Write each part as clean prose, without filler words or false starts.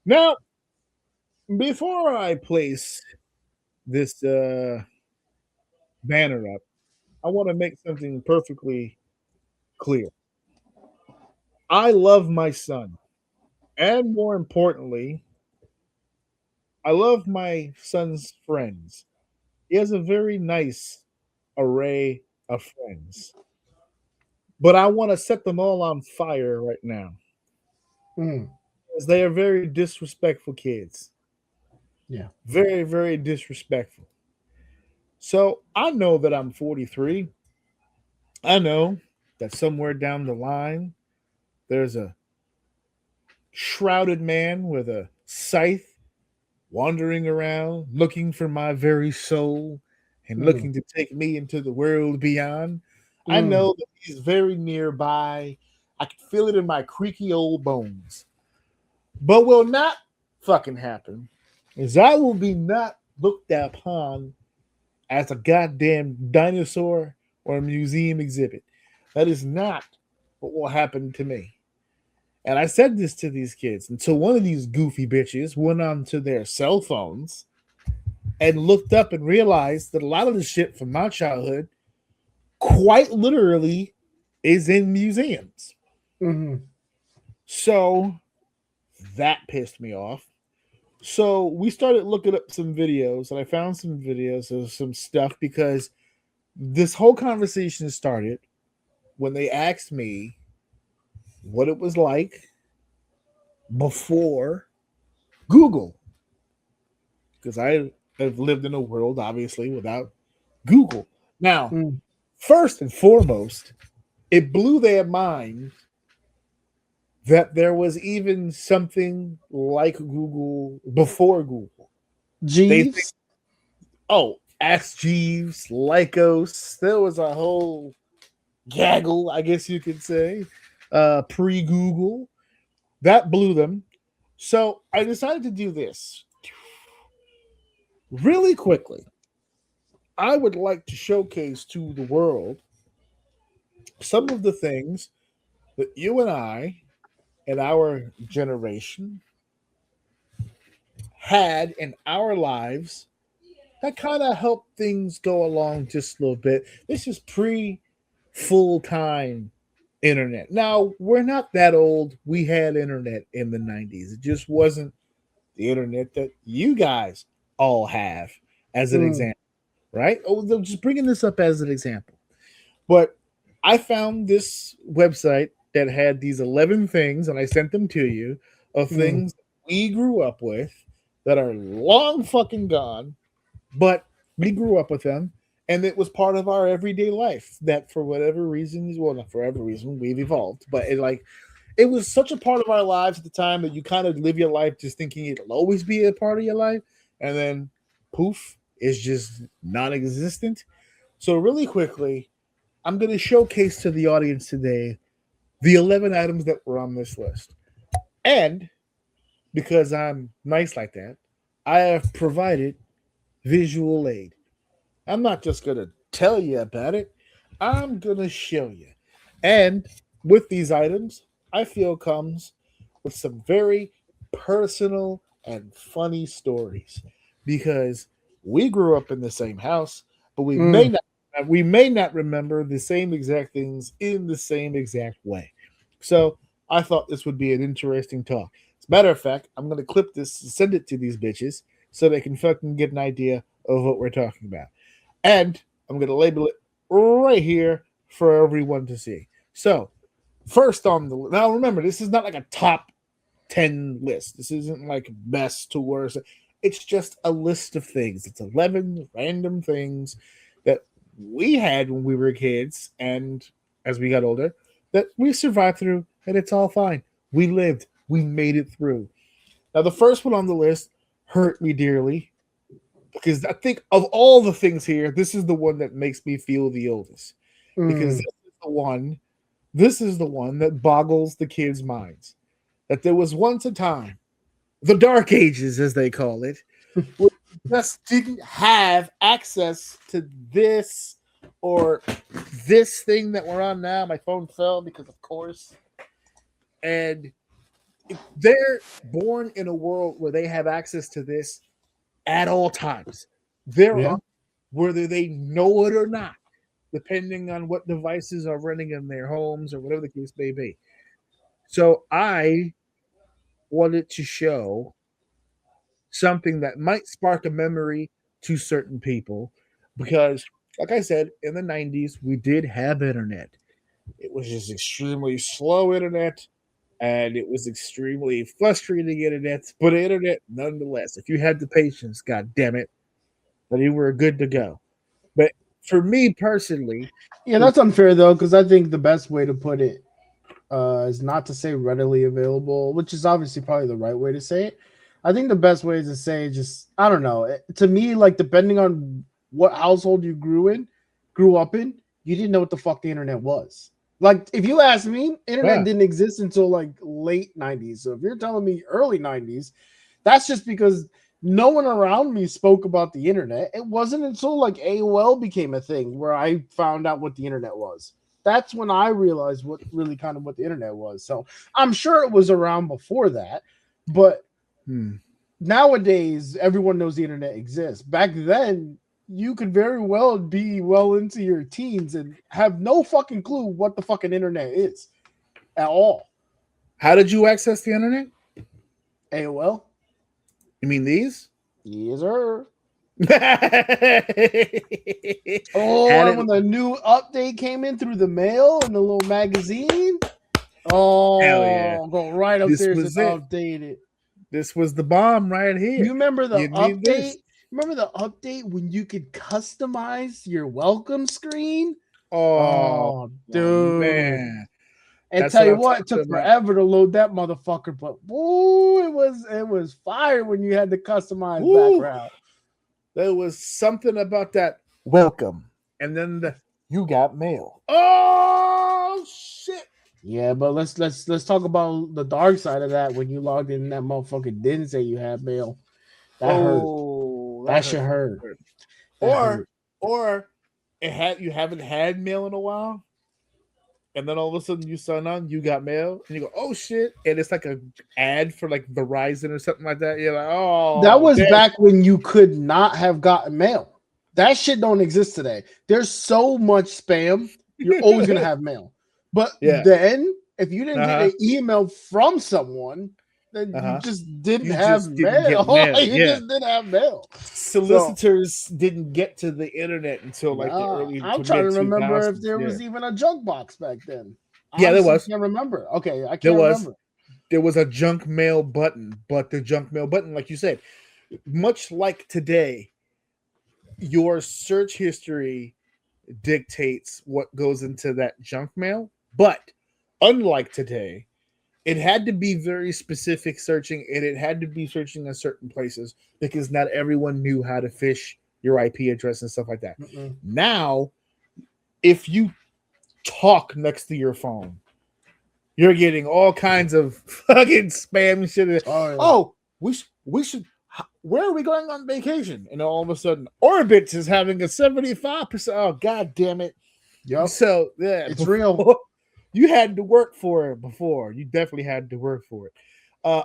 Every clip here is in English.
Now, before I place this banner up, I want to make something perfectly clear. I love my son, and more importantly, I love my son's friends. He has a very nice array of friends, but I want to set them all on fire right now Mm, because they are very disrespectful kids. yeah. Very, very disrespectful. So I know that I'm 43. I know that somewhere down the line, there's a shrouded man with a scythe wandering around looking for my very soul and Mm, looking to take me into the world beyond. I mm, know that he's very nearby. I can feel it in my creaky old bones. But will not fucking happen is I will be not looked upon as a goddamn dinosaur or a museum exhibit. That is not what will happen to me. And I said this to these kids until one of these goofy bitches went onto their cell phones and looked up and realized that a lot of the shit from my childhood quite literally is in museums. mm, So that pissed me off. So we started looking up some videos, and I found some videos of some stuff because this whole conversation started when they asked me what it was like before Google, because I have lived in a world obviously without Google. Now, mm. first and foremost, it blew their mind that there was even something like Google before Google. They think, Jeeves? oh, Ask Jeeves, Lycos, there was a whole gaggle, I guess you could say, pre Google. That blew them. So I decided to do this really quickly. I would like to showcase to the world some of the things that you and I and our generation had in our lives that kind of helped things go along just a little bit. This is pre full time internet. Now, we're not that old. We had internet in the 90s. It just wasn't the internet that you guys all have as an Mm, example, right? Oh, they're just bringing this up as an example. But I found this website that had these 11 things, and I sent them to you, of mm, things we grew up with that are long fucking gone, but we grew up with them. And it was part of our everyday life that, for whatever reason, well, not for every reason, we've evolved, but it was such a part of our lives at the time that you kind of live your life just thinking it'll always be a part of your life, and then poof, it's just non-existent. So really quickly, I'm going to showcase to the audience today the 11 items that were on this list. And because I'm nice like that, I have provided visual aid. I'm not just going to tell you about it, I'm going to show you. And with these items, I feel comes with some very personal and funny stories because we grew up in the same house, but mm. we may not remember the same exact things in the same exact way. So I thought this would be an interesting talk. As a matter of fact, I'm going to clip this, send it to these bitches so they can fucking get an idea of what we're talking about. And I'm going to label it right here for everyone to see. So, first on the now remember, this is not like a top 10 list. This isn't like best to worst. It's just a list of things. It's 11 random things that we had when we were kids and as we got older that we survived through, and it's all fine. We lived, we made it through. Now, the first one on the list hurt me dearly because I think of all the things here, this is the one that makes me feel the oldest because Mm, this is the one that boggles the kids' minds. That there was once a time, the Dark Ages, as they call it, where you just didn't have access to this or this thing that we're on now. My phone fell because, of course, and they're born in a world where they have access to this at all times. They're Yeah. on, whether they know it or not, depending on what devices are running in their homes or whatever the case may be. So I wanted to show something that might spark a memory to certain people because, like I said, in the 90s, we did have internet. It was just extremely slow internet and it was extremely frustrating internet, but internet nonetheless. If you had the patience, god damn it, then you were good to go. But for me personally, Yeah, the that's unfair though, because I think the best way to put it is not to say readily available, which is obviously probably the right way to say it. I think the best way is to say just I don't know. To me, like depending on what household you grew up in, you didn't know what the fuck the internet was. Like if you ask me, internet yeah, didn't exist until like late 90s. So if you're telling me early 90s, that's just because no one around me spoke about the internet. It wasn't until like AOL became a thing where I found out what the internet was. That's when I realized what really kind of what the internet was. So I'm sure it was around before that, but hmm. nowadays everyone knows the internet exists. Back then, you could very well be well into your teens and have no fucking clue what the fucking internet is at all. How did you access the internet? AOL, You mean these? yes sir. Had Oh, and it. when the new update came in through the mail and the little magazine, Hell yeah. oh, go right This upstairs and was it. update it. This was the bomb right You here. remember the You need update? this. Remember the update when you could customize your welcome screen? Oh, Oh, oh dude. man. And That's tell what you I'm what, it talking took about. forever to load that motherfucker, but woo, it was fire when you had the customized Woo! background. There was something about that welcome. And then you got mail. Oh shit. Yeah, but let's talk about the dark side of that. When you logged in, that motherfucker didn't say you had mail. That hurt. Oh, that That shit hurt. hurt. Hurt. That Or hurt. or it had you haven't had mail in a while, and then all of a sudden you sign on, you got mail, and you go, oh shit, and it's like a ad for like Verizon or something like that. You're like, That oh was damn, back when you could not have gotten mail. That shit don't exist today. There's so much spam. You're always gonna have mail. But yeah, then, if you didn't uh get huh, an email from someone, then uh you huh. just didn't You have just didn't get mail. mail. You Yeah, just didn't have mail. So solicitors didn't get to the internet until like the nah, early I'm to trying mid to two remember if thousands. there Yeah, was even a junk box back then. yeah, there Honestly, was, can't remember. Okay, I there can't was, remember. there was a junk mail button, but the junk mail button, like you said, much like today, your search history dictates what goes into that junk mail. But unlike today, it had to be very specific searching and it had to be searching in certain places because not everyone knew how to fish your IP address and stuff like that. Mm-mm. Now, if you talk next to your phone, you're getting all kinds of fucking spam shit. Oh yeah. Oh, we should. Where are we going on vacation? And all of a sudden, Orbitz is having a 75%. Oh, god damn it! Yep. So yeah, It's real. before you had to work for it. Before you definitely had to work for it.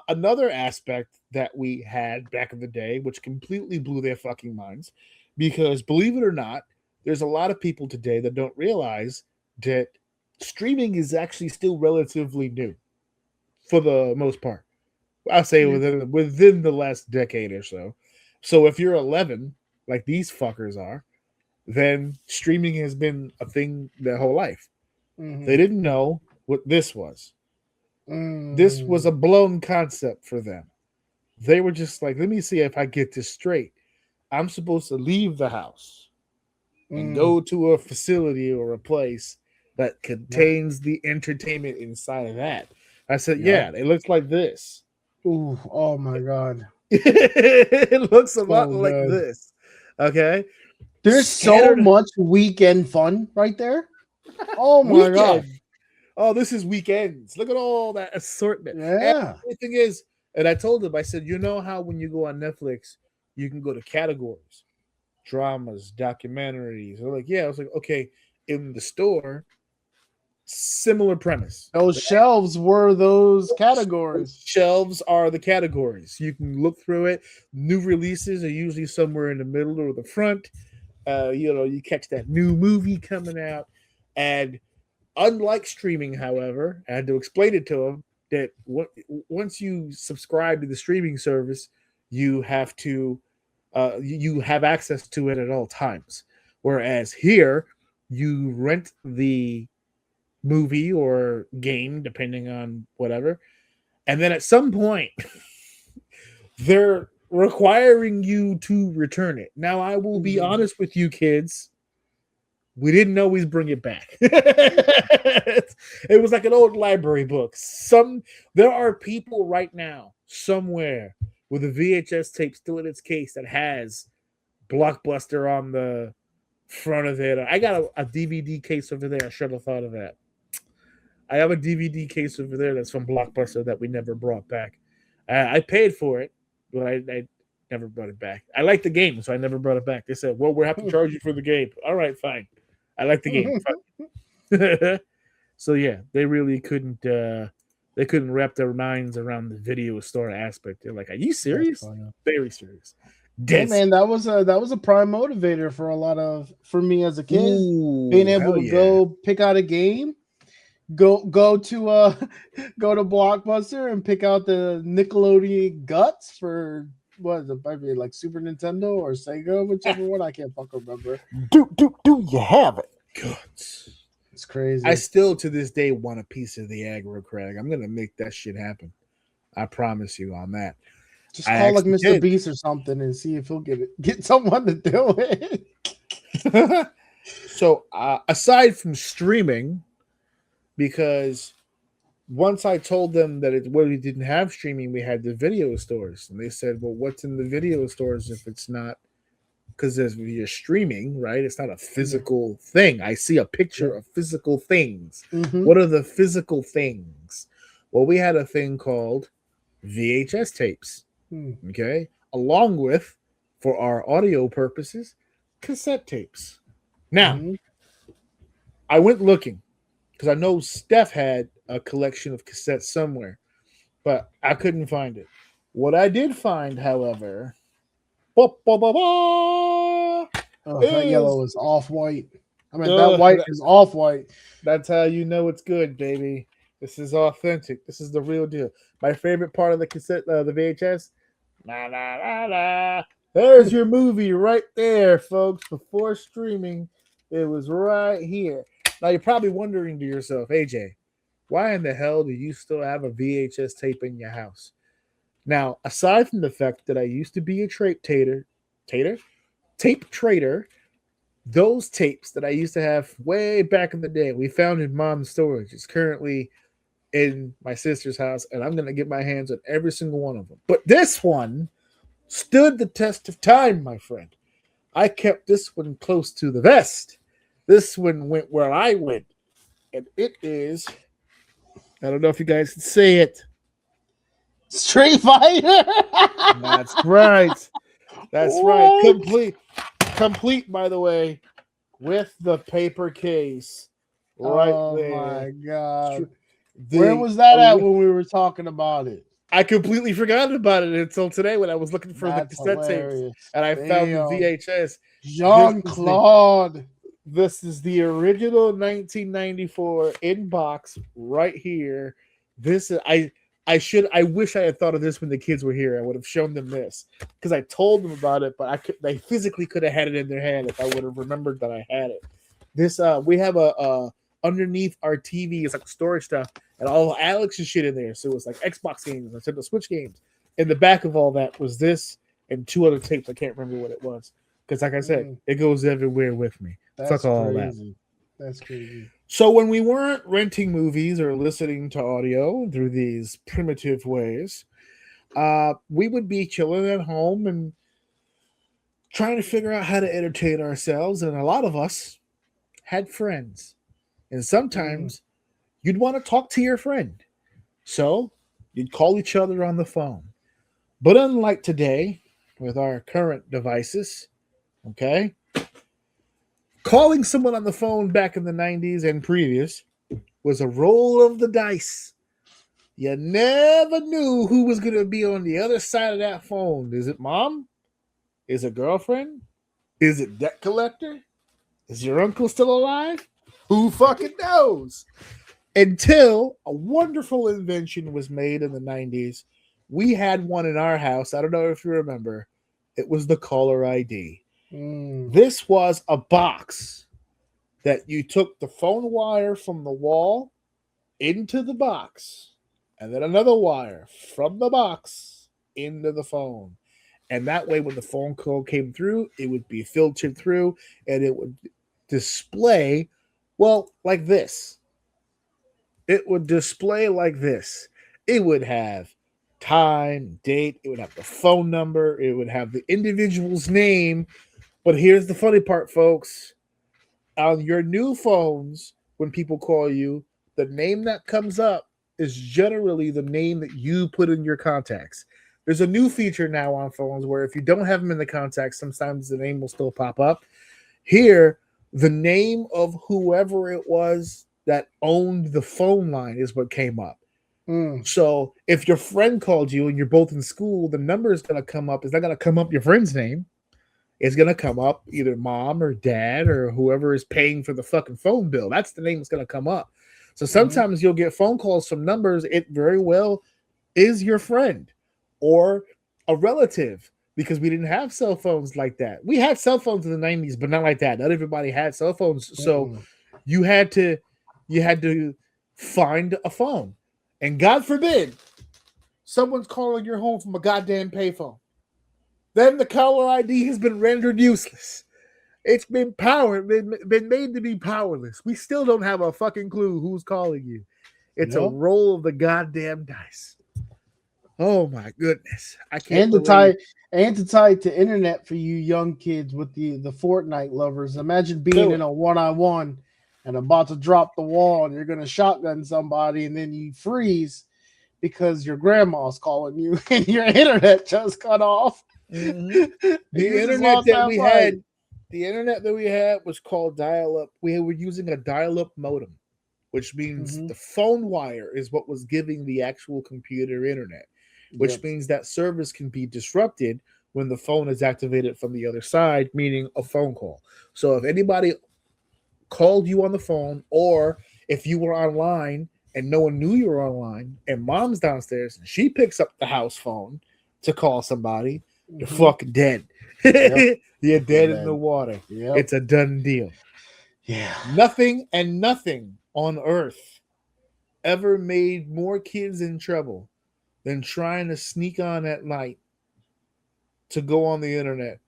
Another aspect that we had back in the day, which completely blew their fucking minds, because believe it or not, there's a lot of people today that don't realize that streaming is actually still relatively new for the most part. I'll say Yeah. within the last decade or so. So if you're 11, like these fuckers are, then streaming has been a thing their whole life. They Mm-hmm. didn't know what this was. This was Mm. a blown concept for them. They were just like, let me see if I get this straight. I'm supposed to leave the house and Mm. go to a facility or a place that Yep. contains the entertainment inside of that. I said, Yep. yeah, it looks like this. Ooh. Oh my god. It looks a lot So like good. this. Okay. There's so Scattered much weekend fun right there. Oh my god. weekend. Oh, this is weekends. Look at all that assortment. And Yeah. the thing is, and I told him, I said, you know how when you go on Netflix, you can go to categories, dramas, documentaries. They're like, yeah. I was like, okay, in the store, Similar premise. Those shelves were those categories. Shelves are the categories. You can look through it. New releases are usually somewhere in the middle or the front. You catch that new movie coming out. And unlike streaming, however, I had to explain it to them that once you subscribe to the streaming service, you have to you have access to it at all times. Whereas here, you rent the movie or game, depending on whatever, and then at some point, they're requiring you to return it. Now, I will be honest with you, kids. We didn't always bring it back. It was like an old library book. There are people right now somewhere with a VHS tape still in its case that has Blockbuster on the front of it. I got a DVD case over there. I should have thought of that. I have a DVD case over there that's from Blockbuster that we never brought back. I paid for it, but I never brought it back. I like the game, so I never brought it back. They said, well, we'll have to charge you for the game. All right, fine. I like the game. So, yeah, they really couldn't wrap their minds around the video store aspect. They're like, are you serious? Very serious. Hey, man, that was a prime motivator for me as a kid. Ooh, being able to go pick out a game. Go to Blockbuster and pick out the Nickelodeon Guts for what is it, maybe like Super Nintendo or Sega, whichever one. I can't fucking remember. Do you have it? Guts. It's crazy. I still to this day want a piece of the aggro, Craig. I'm gonna make that shit happen. I promise you on that. Just call like Mr. Beast or something and see if he'll get someone to do it. So aside from streaming, because once I told them that we didn't have streaming, we had the video stores. And they said, well, what's in the video stores if it's not, because you're streaming, right? It's not a physical thing. I see a picture of physical things. Mm-hmm. What are the physical things? Well, we had a thing called VHS tapes, okay? Along with, for our audio purposes, cassette tapes. Now, I went looking, because I know Steph had a collection of cassettes somewhere, but I couldn't find it. What I did find, however, that yellow is off-white. I mean, that white is off-white. That's how you know it's good, baby. This is authentic. This is the real deal. My favorite part of the cassette, the VHS, la, la, la, la. There's your movie right there, folks. Before streaming, it was right here. Now, you're probably wondering to yourself, AJ, why in the hell do you still have a VHS tape in your house? Now, aside from the fact that I used to be a tape trader, those tapes that I used to have way back in the day, we found in mom's storage. It's currently in my sister's house, and I'm going to get my hands on every single one of them. But this one stood the test of time, my friend. I kept this one close to the vest. This one went where I went, and it is, I don't know if you guys can say it, Street Fighter. That's right. That's right. Complete, by the way, with the paper case right there. Oh my god! Where was that at when we were talking about it? I completely forgot about it until today when I was looking for the cassette tapes, and I found the VHS. Jean-Claude. This is the original 1994 in box right here. This is I wish I had thought of this when the kids were here. I would have shown them this because I told them about it, but they physically could have had it in their hand if I would have remembered that I had it. This we have a underneath our TV is like storage stuff and all Alex's shit in there. So it was like Xbox games, Nintendo Switch games. In the back of all that was this and two other tapes. I can't remember what it was because, like I said, it goes everywhere with me. That's all crazy. That's crazy. So when we weren't renting movies or listening to audio through these primitive ways, we would be chilling at home and trying to figure out how to entertain ourselves. And a lot of us had friends. And sometimes you'd want to talk to your friend. So you'd call each other on the phone. But unlike today, with our current devices, okay, calling someone on the phone back in the 90s and previous was a roll of the dice. You never knew who was going to be on the other side of that phone. Is it mom? Is it girlfriend? Is it debt collector? Is your uncle still alive? Who fucking knows? Until a wonderful invention was made in the 90s. We had one in our house. I don't know if you remember. It was the caller ID. This was a box that you took the phone wire from the wall into the box, and then another wire from the box into the phone. And that way, when the phone call came through, it would be filtered through and it would display, well, like this. It would display like this. It would have time, date, it would have the phone number, it would have the individual's name. But here's the funny part, folks. On your new phones, when people call you, the name that comes up is generally the name that you put in your contacts. There's a new feature now on phones where if you don't have them in the contacts, sometimes the name will still pop up. Here, the name of whoever it was that owned the phone line is what came up. So if your friend called you and you're both in school, the number is going to come up. It's not going to come up your friend's name. It's going to come up either mom or dad or whoever is paying for the fucking phone bill. That's the name that's going to come up. So sometimes you'll get phone calls from numbers. It very well is your friend or a relative because we didn't have cell phones like that. We had cell phones in the 90s, but not like that. Not everybody had cell phones. So you had to find a phone. And God forbid someone's calling your home from a goddamn payphone. Then the caller ID has been rendered useless. It's been been made to be powerless. We still don't have a fucking clue who's calling you. It's a roll of the goddamn dice. Oh my goodness. I can't and to tie it to internet for you young kids with the Fortnite lovers. Imagine being in a one-on-one and about to drop the wall and you're gonna shotgun somebody and then you freeze because your grandma's calling you and your internet just cut off. The internet that we had was called dial-up. We were using a dial-up modem, which means the phone wire is what was giving the actual computer internet, which means that service can be disrupted when the phone is activated from the other side, meaning a phone call. So if anybody called you on the phone, or if you were online and no one knew you were online, and mom's downstairs and she picks up the house phone to call somebody, you're fucking dead. You're dead in the water. It's a done deal. Nothing on earth ever made more kids in trouble than trying to sneak on at night to go on the internet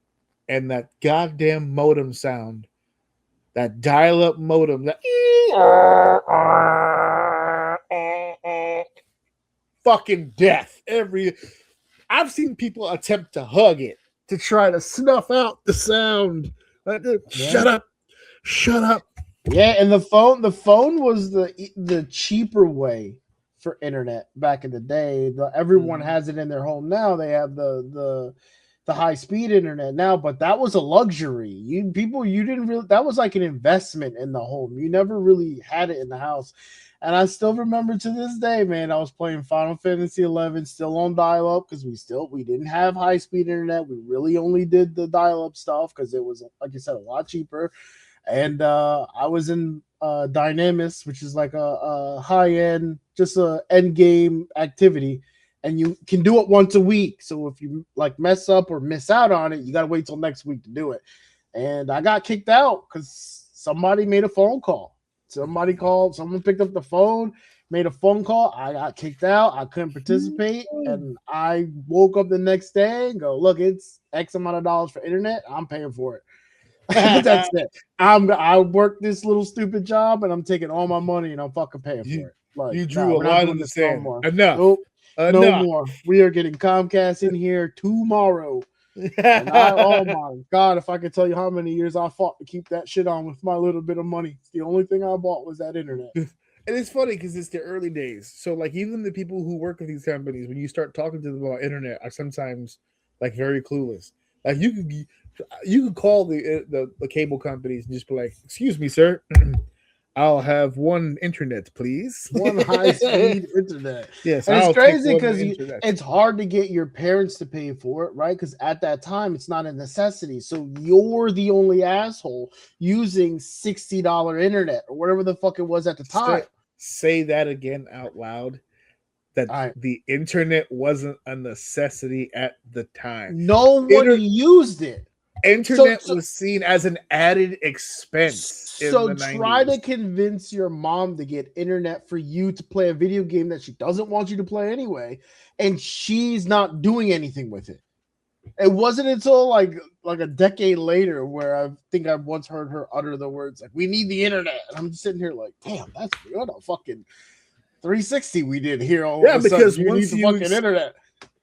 and that goddamn modem sound. That dial-up modem, that fucking death. I've seen people attempt to hug it to try to snuff out the sound. Shut up. Yeah, and the phone was the cheaper way for internet back in the day. Everyone has it in their home now. They have the high speed internet now, but that was a luxury. You didn't really, that was like an investment in the home. You never really had it in the house. And I still remember to this day, man, I was playing Final Fantasy 11 still on dial-up because we didn't have high speed internet. We really only did the dial-up stuff because it was, like you said, a lot cheaper. And I was in Dynamis, which is like a high end, just a end game activity. And you can do it once a week. So if you like mess up or miss out on it, you got to wait till next week to do it. And I got kicked out because somebody made a phone call. Someone picked up the phone, made a phone call. I got kicked out. I couldn't participate. And I woke up the next day and go, look, it's X amount of dollars for internet. I'm paying for it. That's it. I worked this little stupid job and I'm taking all my money and I'm fucking paying for it. Like, you drew a line in the sand. Enough. No more. We are getting Comcast in here tomorrow. And oh my God, if I could tell you how many years I fought to keep that shit on with my little bit of money. The only thing I bought was that internet. And it's funny because it's the early days. So like even the people who work with these companies, when you start talking to them about internet, are sometimes like very clueless. Like you could call the cable companies and just be like, "Excuse me, sir, I'll have one internet, please. One high speed internet. Yes, And it's I'll take crazy one because internet. it's hard to get your parents to pay for it, right? Because at that time, it's not a necessity. So you're the only asshole using $60 internet or whatever the fuck it was at the time. Say that again out loud. That All right. the internet wasn't a necessity at the time. No one used it. Internet was seen as an added expense in the 90s. Try to convince your mom to get internet for you to play a video game that she doesn't want you to play anyway, and she's not doing anything with it. It wasn't until like a decade later where I think I once heard her utter the words like, "We need the internet," and I'm just sitting here like, "Damn, that's what a fucking 360 we did here." All of a sudden. Because you need the fucking internet.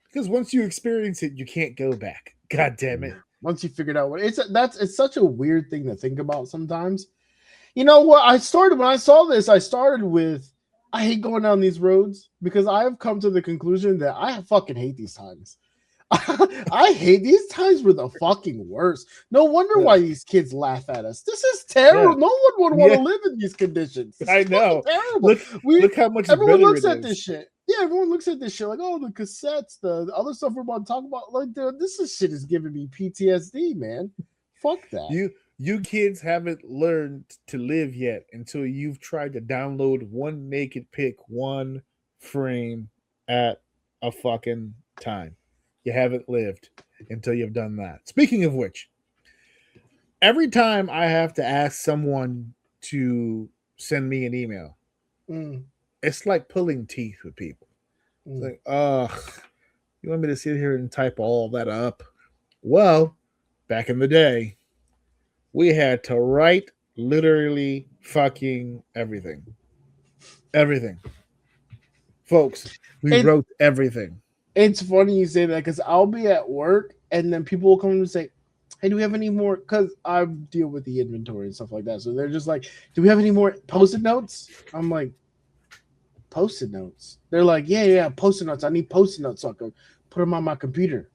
Because once you experience it, you can't go back. God damn it. Once you figured out what it's such a weird thing to think about sometimes. You know what? When I saw this, I started with I hate going down these roads because I have come to the conclusion that I fucking hate these times. I hate these times were the fucking worst. No wonder why these kids laugh at us. This is terrible. No one would want to live in these conditions. I know. Terrible. Look how much everyone better looks at this shit. Yeah, everyone looks at this shit like, oh, the cassettes, the other stuff we're about to talk about. Like, this shit is giving me PTSD, man. Fuck that. You kids haven't learned to live yet until you've tried to download one naked pic, one frame at a fucking time. You haven't lived until you've done that. Speaking of which, every time I have to ask someone to send me an email, it's like pulling teeth with people. It's like, you want me to sit here and type all that up? Well, back in the day, we had to write literally fucking everything. Everything. Folks, we wrote everything. It's funny you say that because I'll be at work and then people will come and say, hey, do we have any more? Because I deal with the inventory and stuff like that. So they're just like, do we have any more Post-it notes? I'm like, Post-it notes? They're like, yeah, Post-it notes. I need Post-it notes so I can put them on my computer.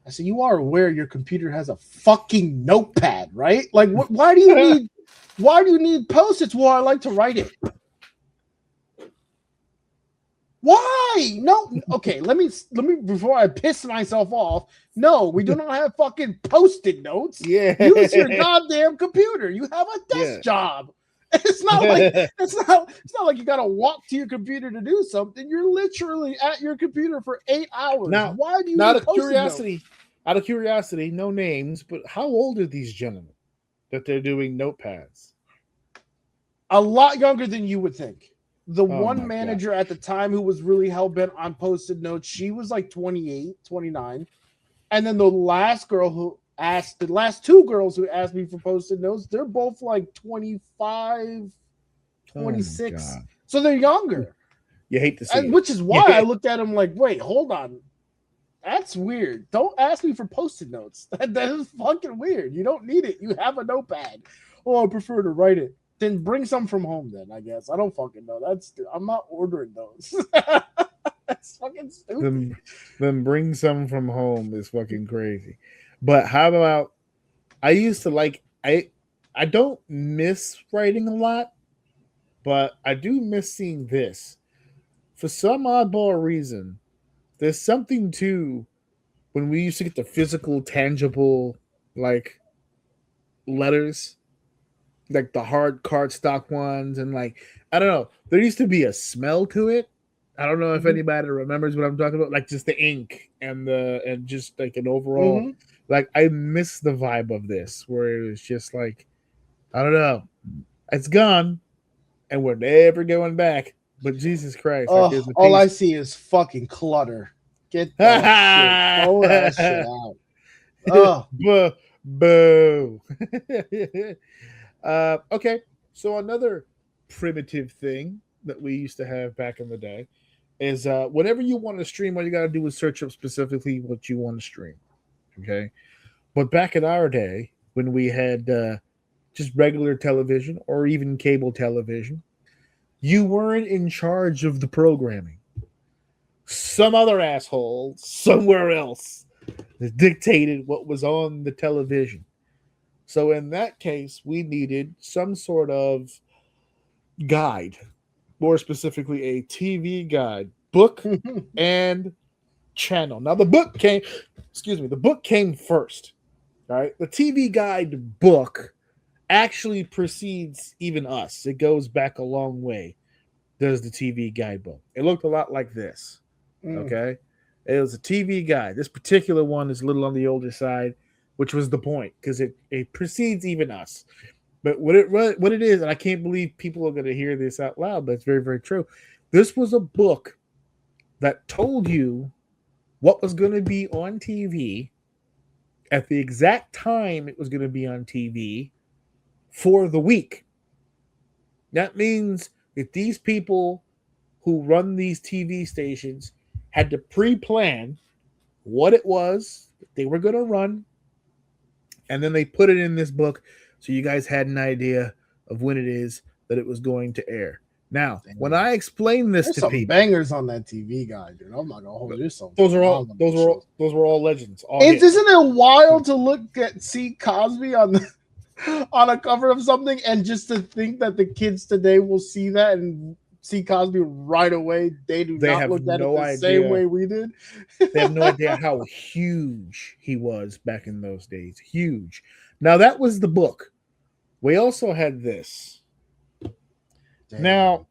I said, you are aware your computer has a fucking notepad, right? Like, why do you need Post-its? Well, I like to write it. Why? No. Okay, let me before I piss myself off. No, we do not have fucking Post-it notes. Yeah. Use your goddamn computer. You have a desk job. It's not like you gotta walk to your computer to do something. You're literally at your computer for 8 hours. Now, why do you out need of curiosity? Out of curiosity, no names, but how old are these gentlemen that they're doing notepads? A lot younger than you would think. The one manager at the time who was really hell-bent on Post-it notes, she was like 28, 29. And then the last two girls who asked me for Post-it notes, they're both like 25, 26. So they're younger. You hate to see it. Which is why I looked at them like, wait, hold on. That's weird. Don't ask me for Post-it notes. That is fucking weird. You don't need it. You have a notepad. Oh, I prefer to write it. Then bring some from home then, I guess. I don't fucking know. I'm not ordering those. That's fucking stupid. Then bring some from home is fucking crazy. But how about I used to like I don't miss writing a lot, but I do miss seeing this. For some oddball reason, there's something to when we used to get the physical, tangible, like letters. Like the hard cardstock ones, and like I don't know, there used to be a smell to it. I don't know if anybody remembers what I'm talking about, like just the ink and just like an overall. Like I miss the vibe of this, where it was just like I don't know, it's gone, and we're never going back. But Jesus Christ, like, all I see is fucking clutter. Get that shit. Throw that shit out. Oh, boo. Okay, so another primitive thing that we used to have back in the day is whenever you want to stream, all you got to do is search up specifically what you want to stream. Okay, but back in our day, when we had just regular television or even cable television, you weren't in charge of the programming. Some other asshole somewhere else dictated what was on the television. So in that case, we needed some sort of guide, more specifically a TV guide, book and channel. Now the book came, the book came first. All right, the TV guide book actually precedes even us. It goes back a long way. Does the TV guidebook? It looked a lot like this. Okay, it was a TV guide. This particular one is a little on the older side, which was the point because it precedes even us. But what it is, and I can't believe people are going to hear this out loud, but it's very, very true. This was a book that told you what was going to be on TV at the exact time it was going to be on TV for the week. That means that these people who run these TV stations had to pre-plan what it was that they were going to run, and then they put it in this book so you guys had an idea of when it is that it was going to air. Now, when I explain this There's to some people, bangers on that TV guide, dude. I'm not gonna hold you. those were all legends. Isn't it wild to see Cosby on a cover of something, and just to think that the kids today will see that and see Cosby right away? They not look at it the same way we did. They have no idea how huge he was back in those days. Huge. Now that was the book. We also had this. Damn. Now,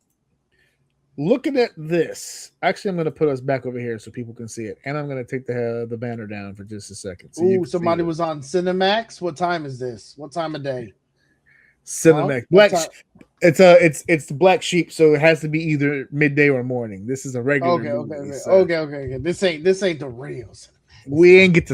looking at this, actually, I'm going to put us back over here so people can see it, and I'm going to take the banner down for just a second. So ooh, somebody was on Cinemax. What time is this? What time of day? Cinemax. Black. It's the Black Sheep, so it has to be either midday or morning. This is a regular. Okay. This ain't the real Cinemax. We didn't get to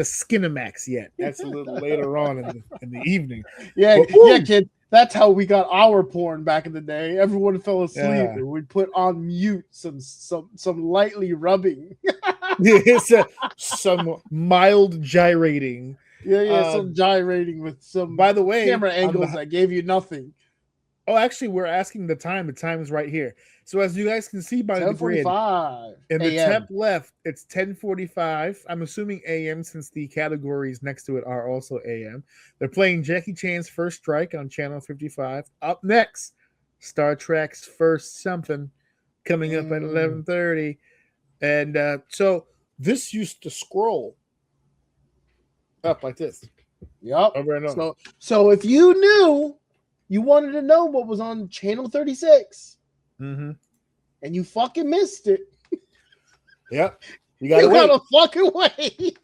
Skinemax yet. That's a little later on in the evening. Yeah, kid. That's how we got our porn back in the day. Everyone fell asleep, and we'd put on mute some lightly rubbing. Some mild gyrating. Some gyrating with some. By the way, camera angles that gave you nothing. Oh, actually, we're asking the time. The time is right here. So as you guys can see by the grid, in the top left, it's 10:45. I'm assuming AM since the categories next to it are also AM. They're playing Jackie Chan's First Strike on channel 55. Up next, Star Trek's First Something coming up at 11:30. And so this used to scroll up like this. Yep. So if you knew, you wanted to know what was on channel 36. And you fucking missed it. Yep. You gotta fucking wait.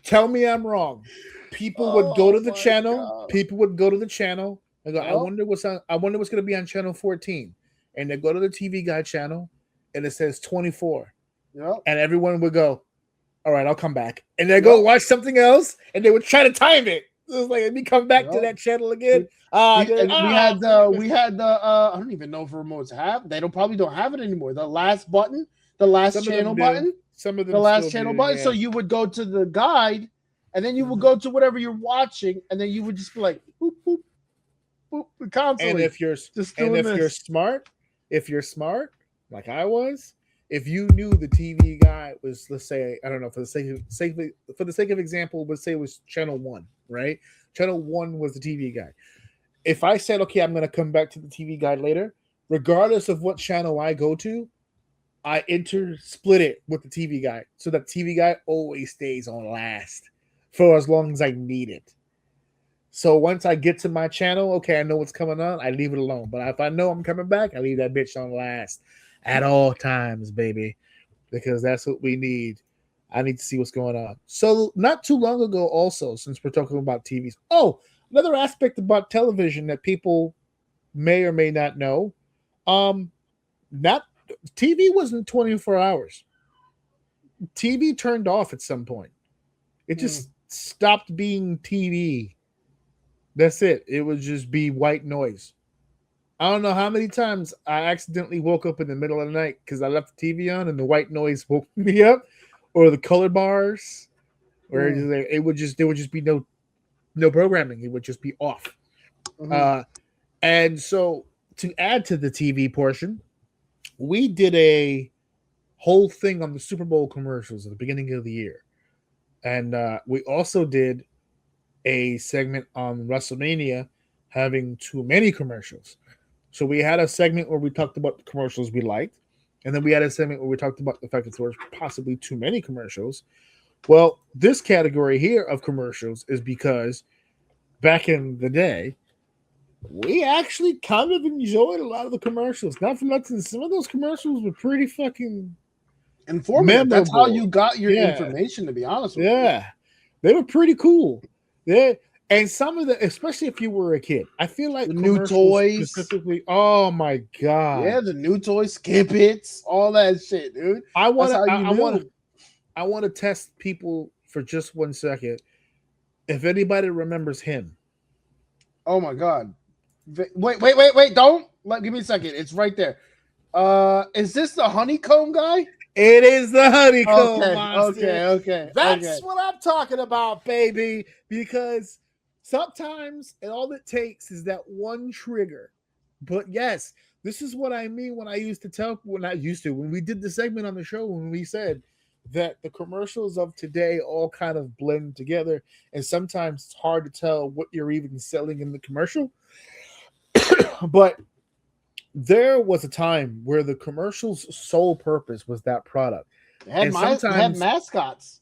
Tell me I'm wrong. People would go to the channel. God. People would go to the channel and go, I wonder what's gonna be on channel 14. And they go to the TV Guide channel and it says 24. Yep. And everyone would go, all right, I'll come back. And they go watch something else and they would try to time it. It was like, let me come back to that channel again. We had the I don't even know if remotes have. They probably don't have it anymore. The last button, the last channel button. Some of them the last channel button. Yeah. So you would go to the guide, and then you would go to whatever you're watching, and then you would just be like, boop, boop, boop, constantly. And if you're smart, like I was, if you knew the TV guide was, let's say, I don't know, for the sake of example, let's say it was channel 1, right? Channel 1 was the TV guide. If I said, okay, I'm going to come back to the TV guide later, regardless of what channel I go to, I split it with the TV guide. So that TV guide always stays on last for as long as I need it. So once I get to my channel, okay, I know what's coming on, I leave it alone. But if I know I'm coming back, I leave that bitch on last at all times, baby, because that's what we need. I need to see what's going on. So not too long ago also, since we're talking about TVs. Oh, another aspect about television that people may or may not know. TV wasn't 24 hours. TV turned off at some point. It just stopped being TV. That's it. It would just be white noise. I don't know how many times I accidentally woke up in the middle of the night because I left the TV on and the white noise woke me up, or the color bars, where there would just be no programming. It would just be off. And so to add to the TV portion, we did a whole thing on the Super Bowl commercials at the beginning of the year. And we also did a segment on WrestleMania, having too many commercials. So we had a segment where we talked about the commercials we liked, and then we had a segment where we talked about the fact that there was possibly too many commercials. Well, this category here of commercials is because back in the day, we actually kind of enjoyed a lot of the commercials. Not for nothing, some of those commercials were pretty fucking Informative. That's how memorable. you got your Yeah, information, to be honest with you. yeah, they were pretty cool. Yeah, and some of the, especially if you were a kid, I feel The like new commercials toys. specifically. Oh my god! Yeah, the new toys, skip it, all that shit, dude. I want That's to. how you knew. I want to test people for just 1 second. If anybody remembers him, Oh my god. Wait. Don't give me a second. It's right there. Is this the honeycomb guy? it is the honeycomb monster. Okay. That's what I'm talking about, baby. Because sometimes and all it takes is that one trigger. But yes, this is what I mean when when we did the segment on the show when we said that the commercials of today all kind of blend together, and sometimes it's hard to tell what you're even selling in the commercial. But there was a time where the commercial's sole purpose was that product. It had mascots.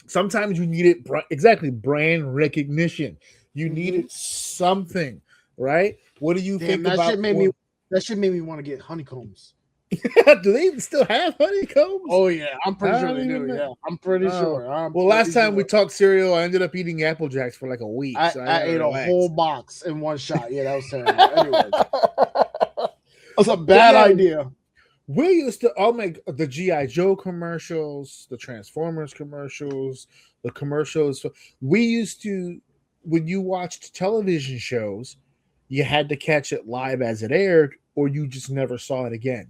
Sometimes you needed exactly brand recognition. You needed something, right? What do you think that about shit made me want to get honeycombs. Do they even still have honeycombs? Oh yeah, I'm pretty sure they do. Yeah, I'm pretty sure. Well, last time we talked cereal, I ended up eating Apple Jacks for like a week. I ate a whole box in one shot. Yeah, that was terrible. Anyways, that's a bad idea. We used to make the GI Joe commercials, the Transformers commercials, the commercials. We used to, when you watched television shows, you had to catch it live as it aired, or you just never saw it again.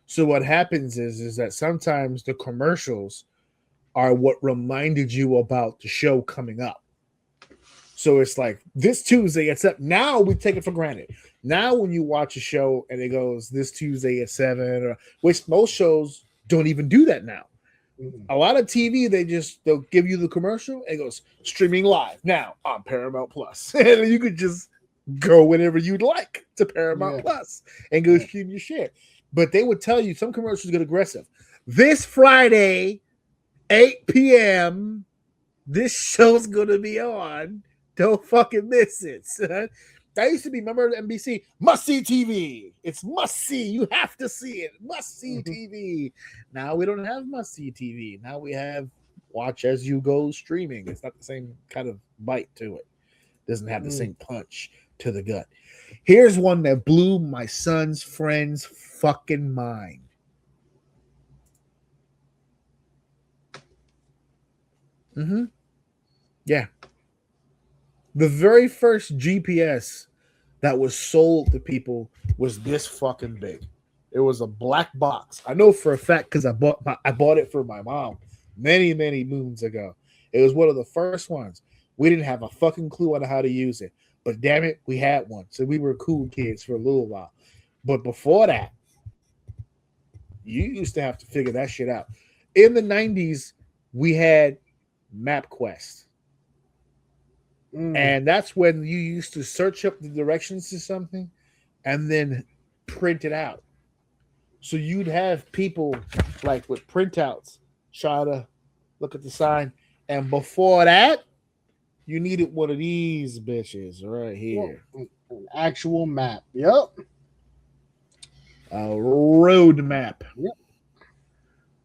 So what happens is that sometimes the commercials are what reminded you about the show coming up. So it's like this Tuesday, except now we take it for granted. Now when you watch a show and it goes this Tuesday at 7, or which most shows don't even do that now. A lot of TV, they'll give you the commercial and it goes streaming live now on Paramount Plus. And you could just go whenever you'd like to Paramount Plus and go stream your shit. But they would tell you some commercials get aggressive. This Friday, 8 p.m., this show's going to be on. Don't fucking miss it. That used to be, remember NBC? Must see TV. It's must see. You have to see it. Must see TV. Now we don't have must see TV. Now we have watch as you go streaming. It's not the same kind of bite to it. Doesn't have the same punch to the gut. Here's one that blew my son's friend's fucking mind. Yeah. The very first GPS that was sold to people was this fucking big. It was a black box. I know for a fact because I bought it for my mom many moons ago. It was one of the first ones. We didn't have a fucking clue on how to use it, but damn it, we had one. So we were cool kids for a little while. But before that, you used to have to figure that shit out. In the 90s, we had MapQuest. And that's when you used to search up the directions to something and then print it out. So you'd have people like with printouts try to look at the sign. And before that, you needed one of these bitches right here. An actual map. Yep. A road map. Yep.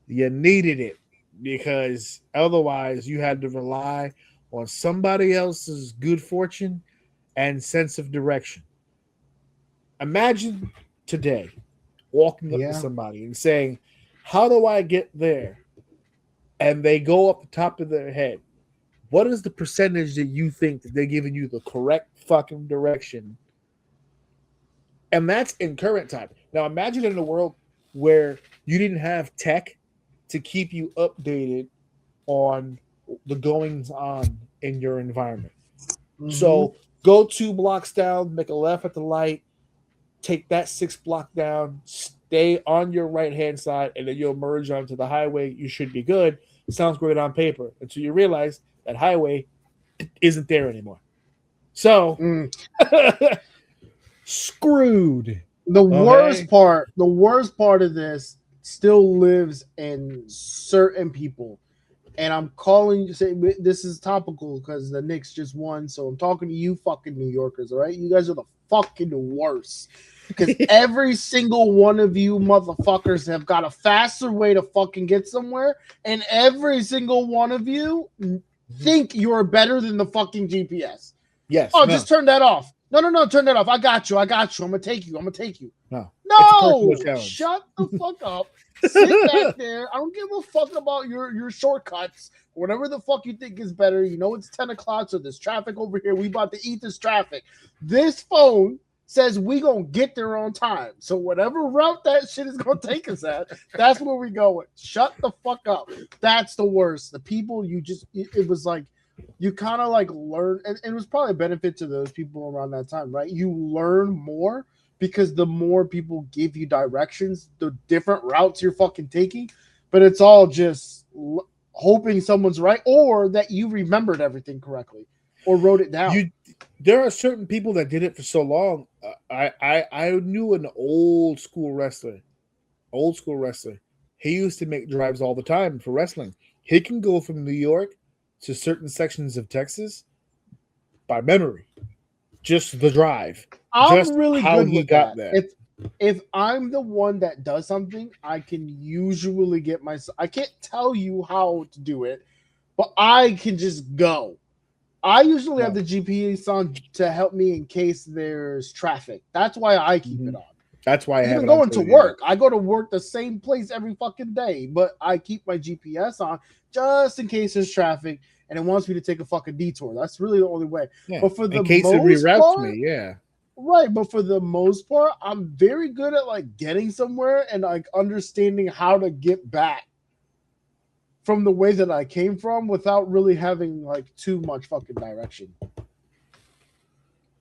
You needed it because otherwise you had to rely on somebody else's good fortune and sense of direction. Imagine today walking up to somebody and saying, how do I get there? And they go up the top of their head. What is the percentage that you think that they're giving you the correct fucking direction? And that's in current time. Now imagine in a world where you didn't have tech to keep you updated on the goings on in your environment. So go 2 blocks down, make a left at the light, take that 6 block down, stay on your right hand side, and then you'll merge onto the highway. You should be good. It sounds great on paper until you realize that highway isn't there anymore. So Mm. screwed. The Okay. worst part of this still lives in certain people. And I'm calling you say this is topical because the Knicks just won. So I'm talking to you fucking New Yorkers, all right? You guys are the fucking worst. Because every single one of you motherfuckers have got a faster way to fucking get somewhere, and every single one of you think you're better than the fucking GPS. Yes. Oh, No. just turn that off. No, turn that off. I got you. I'm gonna take you. No. It's a personal No, challenge. shut the fuck up. Sit back there. I don't give a fuck about your shortcuts. Whatever the fuck you think is better. You know it's 10 o'clock, so there's traffic over here. We about to eat this traffic. This phone says we gonna get there on time. So whatever route that shit is gonna take us at, that's where we going. Shut the fuck up. That's the worst. The people you just it was like you kind of like learn, and it was probably a benefit to those people around that time, right? You learn more because the more people give you directions, the different routes you're fucking taking, but it's all just hoping someone's right or that you remembered everything correctly or wrote it down. There are certain people that did it for so long. I knew an old school wrestler. He used to make drives all the time for wrestling. He can go from New York to certain sections of Texas by memory. Just the drive. I'm Just really how good he with got that. there. If I'm the one that does something, I can usually get myself. I can't tell you how to do it, but I can just go. I usually have the GPS on to help me in case there's traffic. That's why I keep it on. That's why I have Even it on going to too, work, I go to work the same place every fucking day, but I keep my GPS on just in case there's traffic and it wants me to take a fucking detour. That's really the only way. Yeah. But for In the case it most reroutes part, me, yeah. right, but for the most part, I'm very good at like getting somewhere and like understanding how to get back from the way that I came from without really having like too much fucking direction.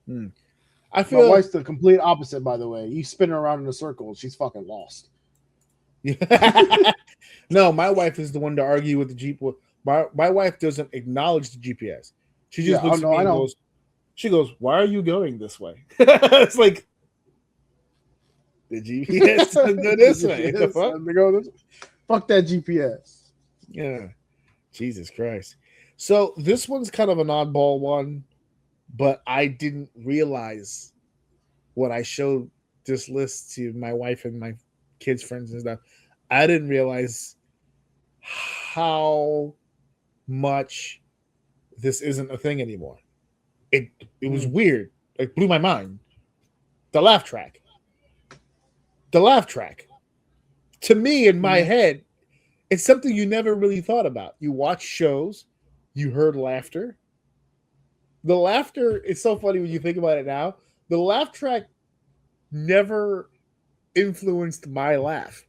I My feel wife's the complete opposite, by the way. You spin her around in a circle, she's fucking lost. No, my wife is the one to argue with the Jeep. My wife doesn't acknowledge the GPS. She just Yeah, oh looks at no, me I and know. goes, "Why are you going this way?" It's like the GPS doesn't go this way. The fuck? Fuck that GPS. Yeah, Jesus Christ. So this one's kind of an oddball one, but I didn't realize when I showed this list to my wife and my kids' friends and stuff. I didn't realize how much this isn't a thing anymore. It was weird. It blew my mind. The laugh track. The laugh track. To me, in my head, it's something you never really thought about. You watch shows, you heard laughter. The laughter is so funny when you think about it now. The laugh track never influenced my laugh.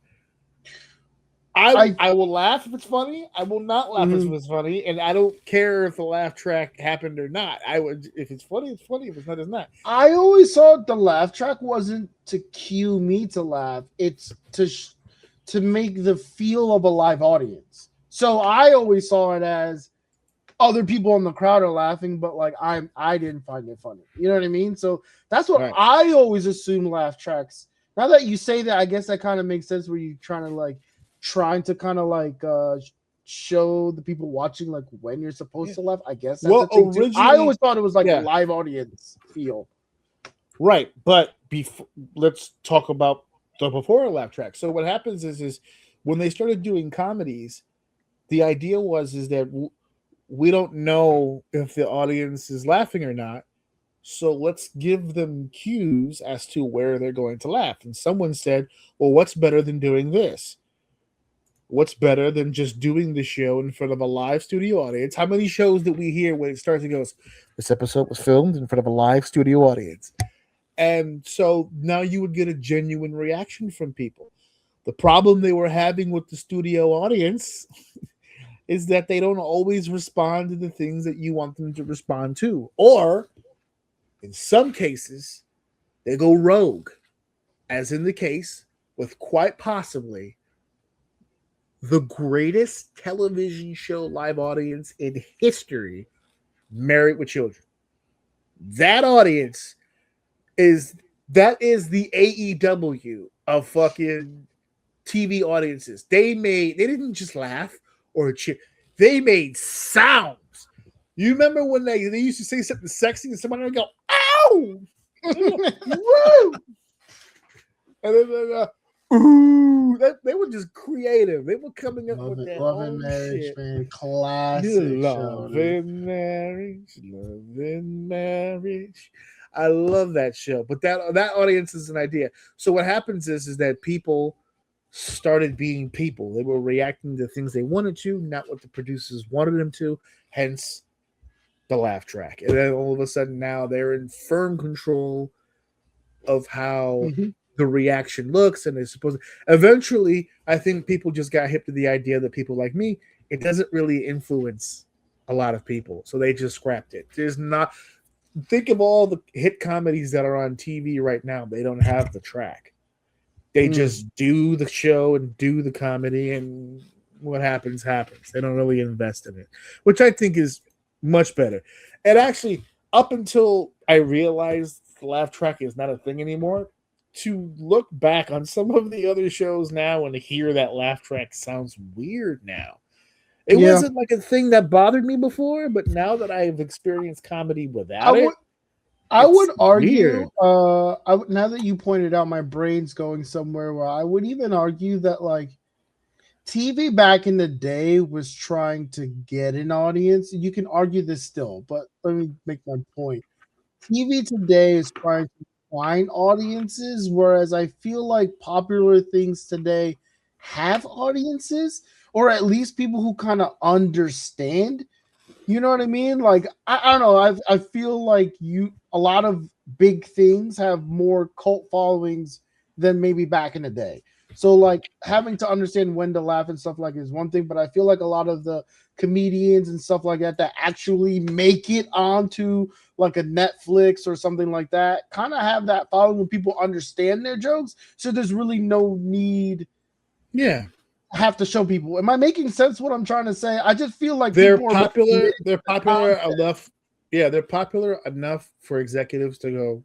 I will laugh if it's funny. I will not laugh if it's funny, and I don't care if the laugh track happened or not. I would if it's funny, it's funny. If it's not, it's not. I always thought the laugh track wasn't to cue me to laugh; it's to make the feel of a live audience. So I always saw it as other people in the crowd are laughing, but like I didn't find it funny. You know what I mean? So that's what I always assume laugh tracks. Now that you say that, I guess that kind of makes sense where you're trying to kind of like show the people watching like when you're supposed to laugh. I guess that's a thing too. I always thought it was like a live audience feel. Right, but let's talk about the before laugh track. So what happens is when they started doing comedies, the idea was that we don't know if the audience is laughing or not. So let's give them cues as to where they're going to laugh. And someone said, well, what's better than doing this? What's better than just doing the show in front of a live studio audience? How many shows that we hear when it starts and goes, this episode was filmed in front of a live studio audience? And so now you would get a genuine reaction from people. The problem they were having with the studio audience is that they don't always respond to the things that you want them to respond to. Or, in some cases, they go rogue, as in the case with quite possibly the greatest television show live audience in history, Married with Children. That audience is the AEW of fucking TV audiences. They didn't just laugh or cheer. They made sounds. You remember when they used to say something sexy and someone would go, "Ow!" Woo! And then they go, ooh, they were just creative. They were coming up with their Love own and Marriage, shit. man, classic show. Love and marriage. I love that show, but that audience is an idea. So what happens is that people started being people. They were reacting to things they wanted to, not what the producers wanted them to. Hence, the laugh track. And then all of a sudden, now they're in firm control of how the reaction looks, and they're supposed to. Eventually, I think people just got hip to the idea that people like me, it doesn't really influence a lot of people, so they just scrapped it. There's not. Think of all the hit comedies that are on TV right now. They don't have the track. They just do the show and do the comedy, and what happens happens. They don't really invest in it, which I think is much better. And actually, up until I realized the laugh track is not a thing anymore, to look back on some of the other shows now and to hear that laugh track sounds weird now. It wasn't like a thing that bothered me before, but now that I've experienced comedy without I would argue, now that you pointed out, my brain's going somewhere where I would even argue that like TV back in the day was trying to get an audience. You can argue this still, but let me make my point. TV today is trying to find audiences, whereas I feel like popular things today have audiences, or at least people who kind of understand. You know what I mean? Like I don't know. I feel like a lot of big things have more cult followings than maybe back in the day. So like having to understand when to laugh and stuff like is one thing, but I feel like a lot of the comedians and stuff like that actually make it onto like a Netflix or something like that kind of have that following when people understand their jokes. So there's really no need. Yeah. Have to show people. Am I making sense what I'm trying to say? I just feel like they're popular. They're popular enough. Yeah, they're popular enough for executives to go,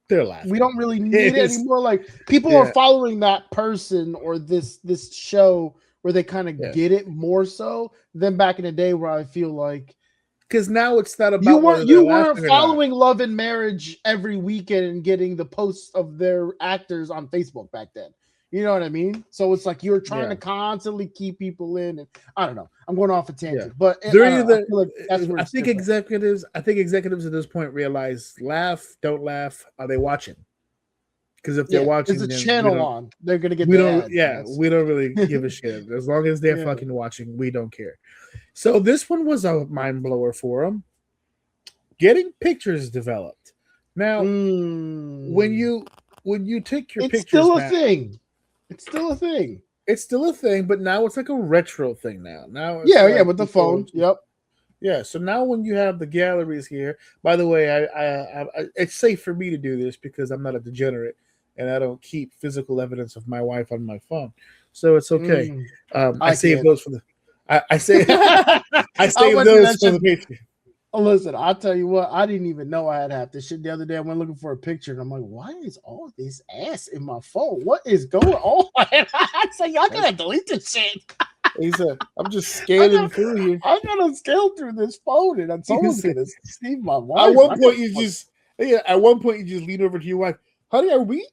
they're laughing. We don't really need it anymore. Like people are following that person or this show where they kind of get it more so than back in the day where I feel like because now it's not about you weren't following Love and Marriage every weekend and getting the posts of their actors on Facebook back then. You know what I mean? So it's like you're trying to constantly keep people in, and I don't know. I'm going off a tangent, but I think executives at this point realize laugh, don't laugh. Are they watching? Because if they're watching, there's a channel on. They're gonna get. We don't really give a shit. As long as they're fucking watching, we don't care. So this one was a mind blower for them. Getting pictures developed. Now, when you take your pictures, still a thing. It's still a thing. It's still a thing, but now it's like a retro thing now. Now, it's with the phone. Yep. Yeah. So now when you have the galleries here, by the way, I it's safe for me to do this because I'm not a degenerate and I don't keep physical evidence of my wife on my phone, so it's okay. I save those for the. I save those for the Patreon. Oh, listen, I'll tell you what, I didn't even know I had half this shit the other day. I went looking for a picture and I'm like, why is all this ass in my phone? What is going on? I said, y'all gotta delete this shit. He said, I'm just scanning through here. I gotta scale through this phone and someone's gonna see my wife. At one point, you just lean over to your wife. Honey, are we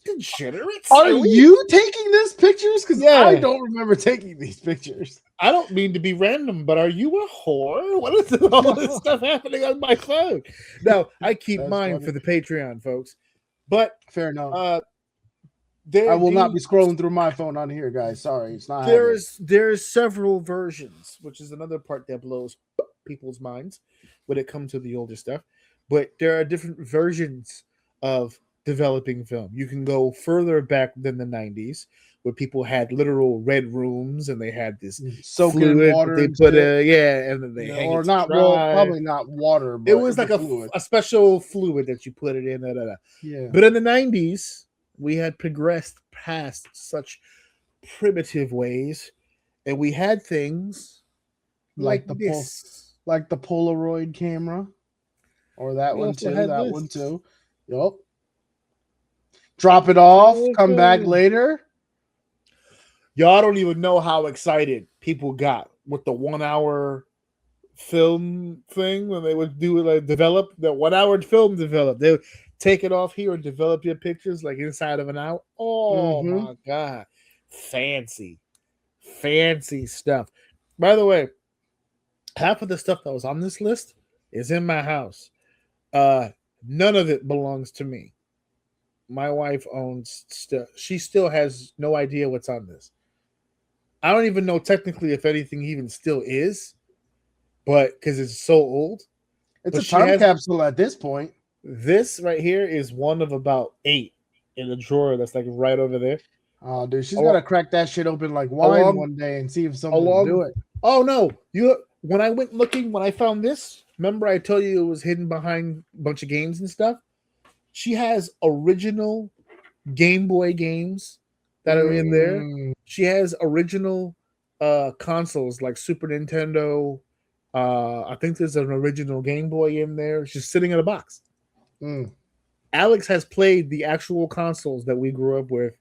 degenerates? Are you taking these pictures? Because I don't remember taking these pictures. I don't mean to be random, but are you a whore? What is all this stuff happening on my phone? No, I keep mine for the Patreon, folks. But fair enough. I will not be scrolling through my phone on here, guys. Sorry, it's not. There's several versions, which is another part that blows people's minds when it comes to the older stuff. But there are different versions of developing film. You can go further back than the 90s, where people had literal red rooms and they had this soaking water. They put and then they hang or not probably not water. But it was like a special fluid that you put it in. Yeah. But in the 90s, we had progressed past such primitive ways, and we had things like the this. like the Polaroid camera. Or that We one also too. had That this. one too. Yup. Drop it off. Come back Okay. later. Y'all don't even know how excited people got with the 1 hour film thing when they would do like develop the 1 hour film develop. They would take it off here and develop your pictures like inside of an hour. Oh Mm-hmm. my god. Fancy. Fancy stuff. By the way, half of the stuff that was on this list is in my house. None of it belongs to me. My wife owns stuff. She still has no idea what's on this. I don't even know technically if anything even still is, but because it's so old. It's But a she time has capsule at this point. this right here is one of about 8 in the drawer that's like right over there. Oh, dude, she's got Along, to crack that shit open like wine along, one day and see if someone will do along. it. Oh no! When I went looking when I found this. Remember I told you it was hidden behind a bunch of games and stuff. She has original Game Boy games that are in there. Mm, She has original consoles like Super Nintendo. I think there's an original Game Boy in there. She's sitting in a box. mm. Alex has played the actual consoles that we grew up with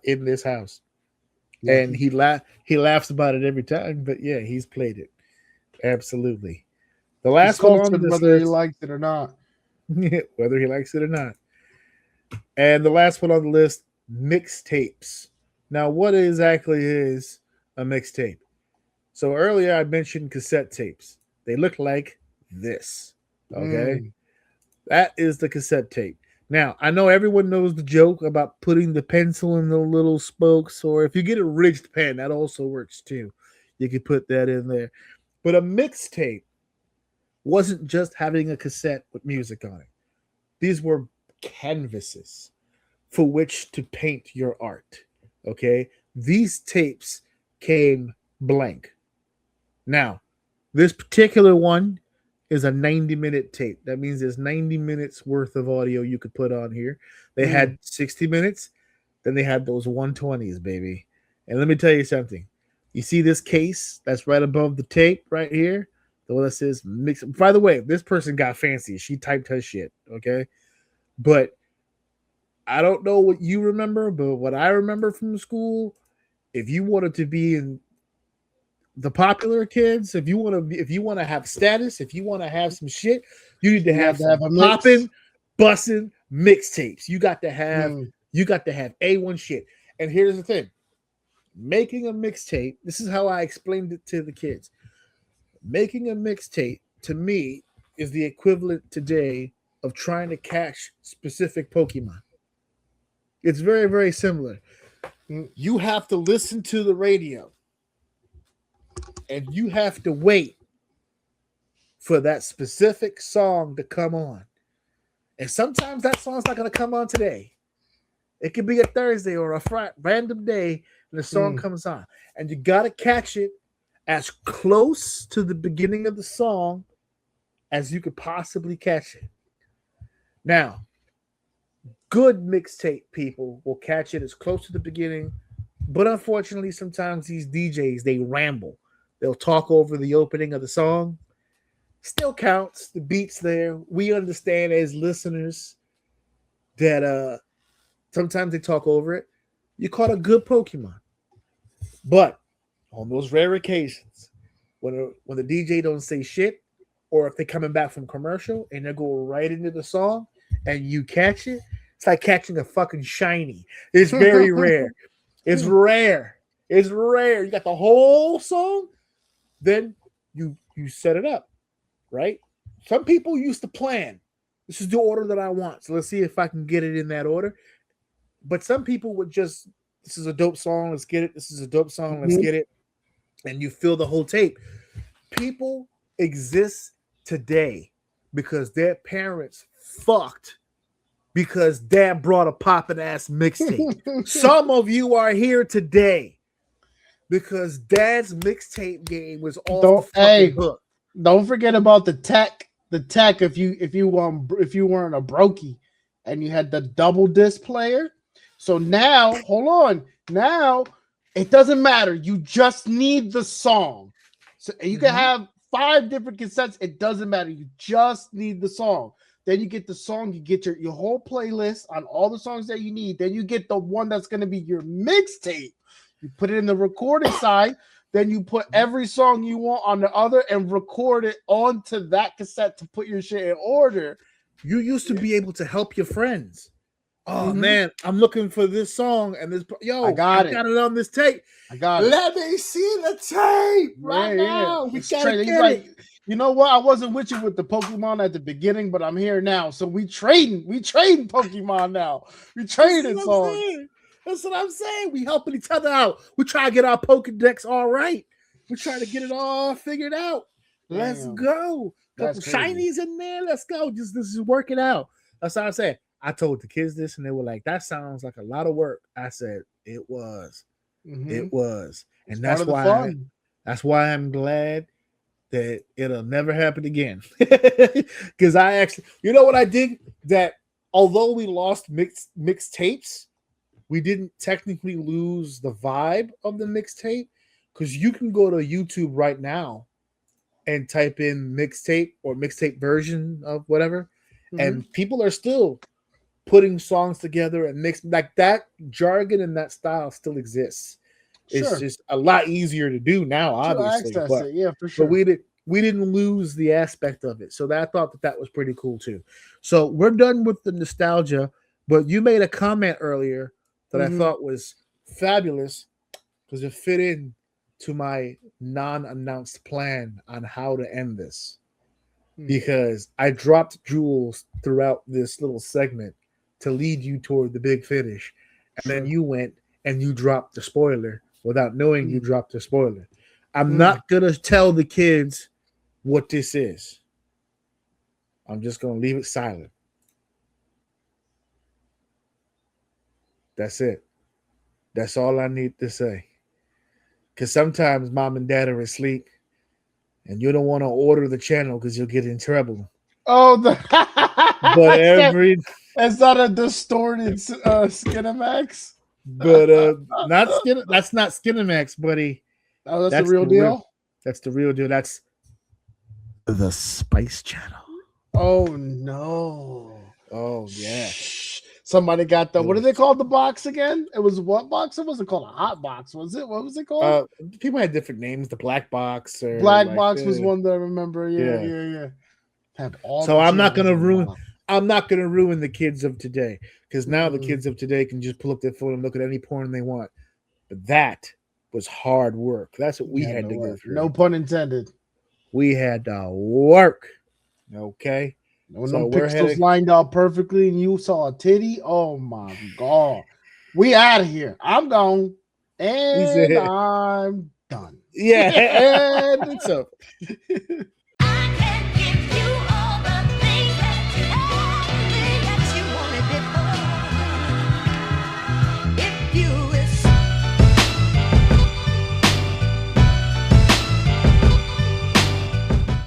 in this house, and Lucky. he laughs about it every time. But yeah, he's played it absolutely. The He's last one on cultured this whether he list, likes it or not. whether he likes it or not, and the last one on the list, mixtapes. Now, what exactly is a mixtape? So earlier I mentioned cassette tapes. They look like this. Okay. Mm. That is the cassette tape. Now, I know everyone knows the joke about putting the pencil in the little spokes, or if you get a ridged pen, that also works too. You could put that in there. But a mixtape wasn't just having a cassette with music on it, these were canvases for which to paint your art. Okay. These tapes came blank. Now, this particular one is a 90-minute tape. That means there's 90 minutes worth of audio you could put on here. They Mm. had 60 minutes, then they had those 120s, baby. And let me tell you something. You see this case that's right above the tape right here? The one that says mix. By the way, this person got fancy. She typed her shit, okay? But I don't know what you remember, but what I remember from school, if you wanted to be in the popular kids, if you want to have status, if you want to have some shit, you need to You have had to have some a mix. popping, bussing mixtapes. Mm. You got to have A1 shit. And here's the thing. Making a mixtape, this is how I explained it to the kids. Making a mixtape to me is the equivalent today of trying to catch specific Pokemon. It's very, very similar. Mm. You have to listen to the radio and you have to wait for that specific song to come on. And sometimes that song's not going to come on today. It could be a Thursday or a random day and the song Mm. comes on. And you got to catch it as close to the beginning of the song as you could possibly catch it. Now, good mixtape people will catch it as close to the beginning, but unfortunately, sometimes these DJs, they ramble. They'll talk over the opening of the song. Still counts. The beat's there. We understand as listeners that sometimes they talk over it. You caught a good Pokemon. But on those rare occasions, when the DJ don't say shit, or if they're coming back from commercial and they go right into the song and you catch it, it's like catching a fucking shiny. It's very rare. It's rare. It's rare. You got the whole song, then you set it up, right? Some people used to plan. This is the order that I want. So let's see if I can get it in that order. But some people would just, this is a dope song, let's get it. This is a dope song, let's get it. And you fill the whole tape. People exist today because their parents fucked because dad brought a poppin' ass mixtape. Some of you are here today because dad's mixtape game was off the fucking hook. Don't forget about the tech. The tech, if you weren't a brokey and you had the double disc player. So now, hold on. Now it doesn't matter. You just need the song. So you can have 5 different cassettes. It doesn't matter. You just need the song. Then you get the song. You get your whole playlist on all the songs that you need. Then you get the one that's going to be your mixtape. You put it in the recording side. Then you put every song you want on the other and record it onto that cassette to put your shit in order. You used to be able to help your friends. Oh man, I'm looking for this song and this. Yo, I got it on this tape. I got it. Let me see the tape right now. We gotta get it. You know what? I wasn't with you with the Pokemon at the beginning, but I'm here now. So we trading Pokemon now. We trading songs. That's what I'm saying. We helping each other out. We try to get our Pokedex all right. We trying to get it all figured out. Let's go. Couple shinies in there. Let's go. This is working out. That's what I'm saying. I told the kids this, and they were like, "That sounds like a lot of work." I said, "It was, it was," and that's why I'm glad that it'll never happen again. Because I actually, you know what I did? That although we lost mixed tapes, we didn't technically lose the vibe of the mixtape, because you can go to YouTube right now and type in mixtape or mixtape version of whatever, and people are still putting songs together and mix, like that jargon and that style still exists. It's just a lot easier to do now, obviously. But, yeah, for sure. But we didn't lose the aspect of it. So I thought that was pretty cool too. So we're done with the nostalgia, but you made a comment earlier that I thought was fabulous because it fit in to my non-announced plan on how to end this. Because I dropped jewels throughout this little segment to lead you toward the big finish. And then you went and you dropped the spoiler without knowing you dropped the spoiler. I'm not going to tell the kids what this is. I'm just going to leave it silent. That's it. That's all I need to say. Because sometimes mom and dad are asleep and you don't want to order the channel because you'll get in trouble. Oh, but is that a distorted Skinamax? But that's not Skinamax, buddy. Oh, that's the real deal? That's the real deal. That's the Spice Channel. Oh no. Oh yeah. Somebody got what do they call the box again? It was what box? It wasn't called a hot box, was it? What was it called? People had different names. The black box or black box was one that I remember. Yeah. So I'm not gonna ruin the kids of today, because now the kids of today can just pull up their phone and look at any porn they want. But that was hard work. That's what we had to go through. No pun intended. We had to work. Okay. When the pixels lined up perfectly and you saw a titty, oh my God. We out of here. I'm gone. And I'm done. Yeah, and it's up.